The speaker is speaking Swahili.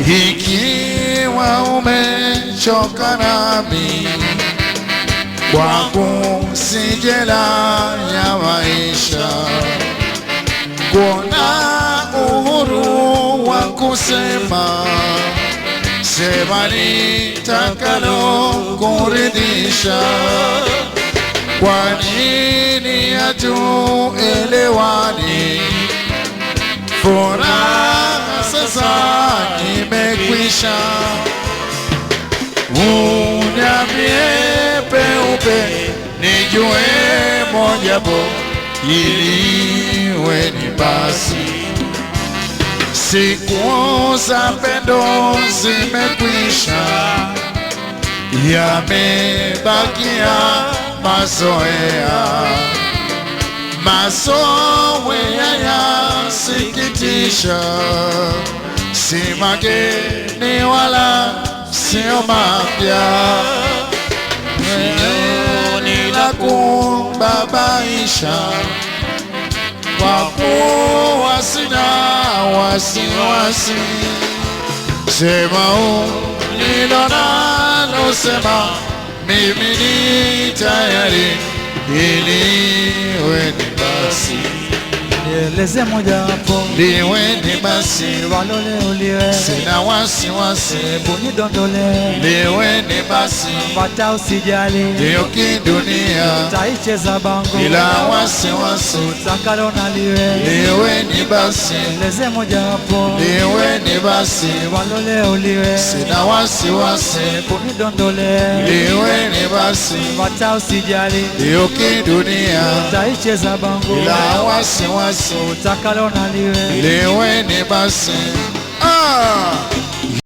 Ikiwa umechoka nami kwangu si jela ya maisha, kuona uhuru wa kusema, sema nitakalo kuridhisha. Kwa nini hatuelewani? Furaha sasa imekwisha. Uniambie peupe nijue mojapo, iliwe ni basi. Siku za pendo zimekwisha, yamebakia mazoea. Mazoea yasikitisha, si mageni wala sio mapya. Ni la kubabaisha, kwa kuwa sina wasiwasi. Sema ulilo nalo sema, mimi ni tayari, iliwe ni basi. Nieleze moja hapo, liwe ni basi. Walole uliwe, sina wasiwasi. Buni dondole, liwe ni basi. Bata usijali, ndiyo kidunia, taicheza bango bila wasiwasi. Utakalo na liwe, liwe ni basi. Nieleze moja hapo, liwe ni basi. Walole uliwe, sina wasiwasi. Buni dondole, liwe ni basi. Bata usijali, ndiyo kidunia, taicheza bango bila wasiwasi. Utakalo na liwe, liwe ni basi.